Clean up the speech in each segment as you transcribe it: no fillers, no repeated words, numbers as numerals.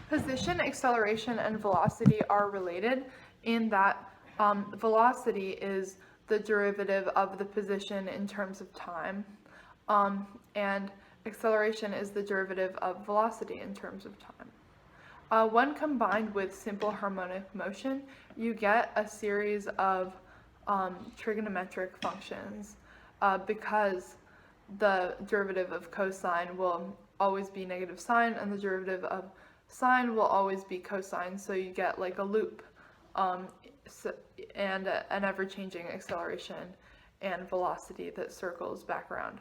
Position, acceleration, and velocity are related in that velocity is the derivative of the position in terms of time, and acceleration is the derivative of velocity in terms of time. When combined with simple harmonic motion, you get a series of trigonometric functions because the derivative of cosine will always be negative sine and the derivative of sine will always be cosine, so you get like a loop and an ever-changing acceleration and velocity that circles back around.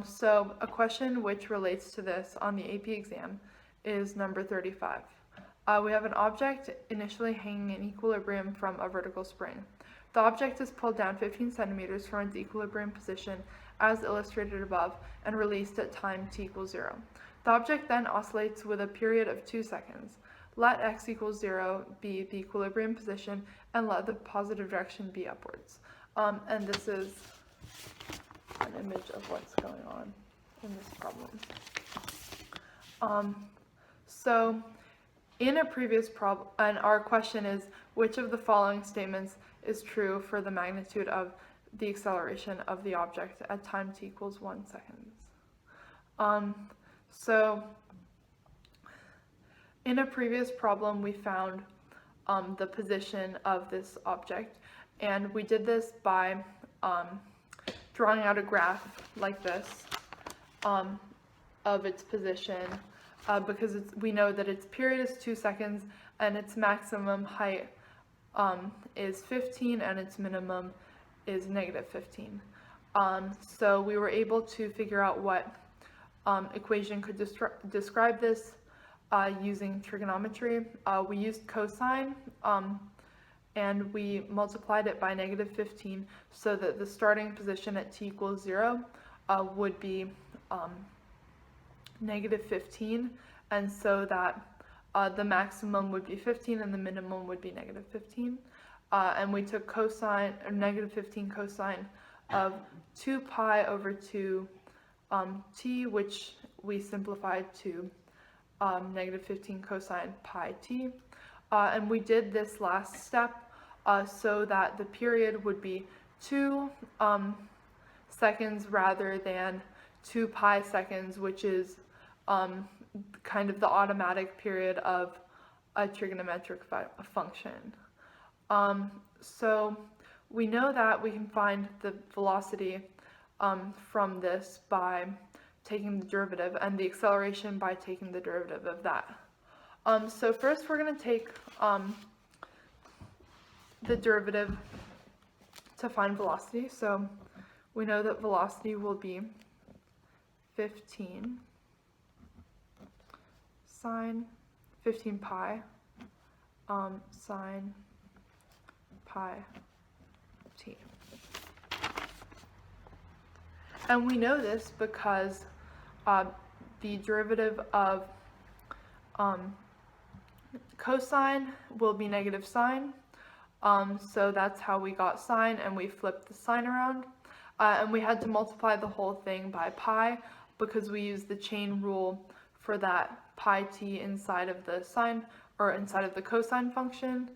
So a question which relates to this on the AP exam is number 35. We have an object initially hanging in equilibrium from a vertical spring. The object is pulled down 15 centimeters from its equilibrium position as illustrated above and released at time t equals 0. The object then oscillates with a period of 2 seconds. Let x equals 0 be the equilibrium position and let the positive direction be upwards. And this is an image of what's going on in this problem. So in a previous problem, and our question is, which of the following statements is true for the magnitude of the acceleration of the object at time t equals 1 second? So in a previous problem, we found the position of this object, and we did this by drawing out a graph like this of its position because we know that its period is 2 seconds and its maximum height is 15 and its minimum is negative 15. So we were able to figure out what equation could describe this using trigonometry. We used cosine and we multiplied it by negative 15 so that the starting position at t equals 0 would be negative 15, and so that the maximum would be 15 and the minimum would be negative 15. And we took cosine, or negative 15 cosine of 2 pi over 2 t, which we simplified to negative 15 cosine pi t. And we did this last step so that the period would be 2 seconds rather than 2 pi seconds, which is kind of the automatic period of a trigonometric function. So we know that we can find the velocity from this by taking the derivative, and the acceleration by taking the derivative of that. So first we're going to take the derivative to find velocity. So we know that velocity will be 15 sine 15 pi sine pi t. And we know this because the derivative of cosine will be negative sine. So that's how we got sine, and we flipped the sign around. And we had to multiply the whole thing by pi because we used the chain rule for that pi t inside of the sine, or inside of the cosine function.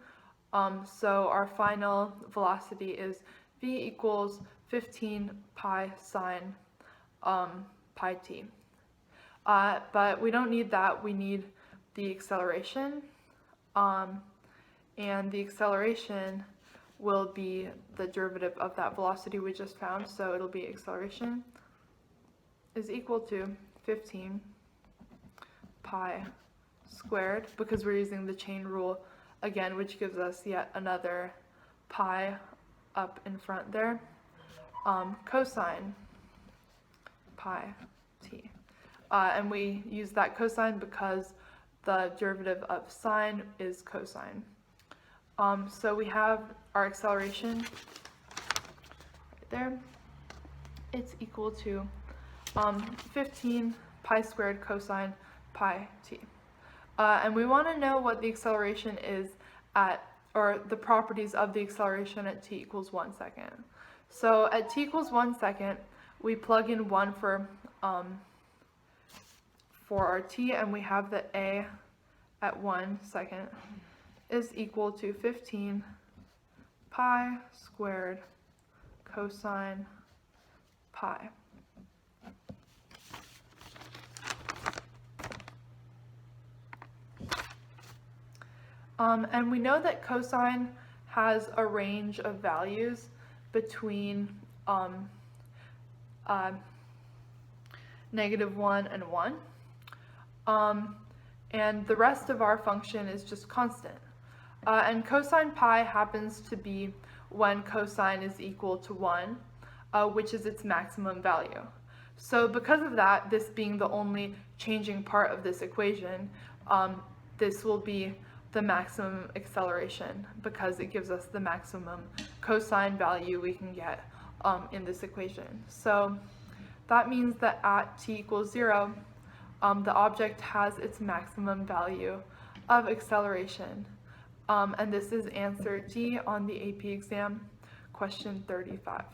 So our final velocity is v equals 15 pi sine pi t. But we don't need that, we need the acceleration. And the acceleration will be the derivative of that velocity we just found, so it'll be acceleration is equal to 15 pi squared, because we're using the chain rule again, which gives us yet another pi up in front there, cosine pi t. And we use that cosine because the derivative of sine is cosine. So we have our acceleration right there. It's equal to 15 pi squared cosine pi t. And we want to know what the acceleration is at, or the properties of the acceleration at t equals 1 second. So at t equals 1 second, we plug in 1 for our t, and we have that a at 1 second is equal to 15 pi squared cosine pi. And we know that cosine has a range of values between -1 and 1. And the rest of our function is just constant. And cosine pi happens to be when cosine is equal to 1, which is its maximum value. So because of that, this being the only changing part of this equation, this will be the maximum acceleration because it gives us the maximum cosine value we can get in this equation. So that means that at t equals 0, the object has its maximum value of acceleration. And this is answer D on the AP exam, question 35.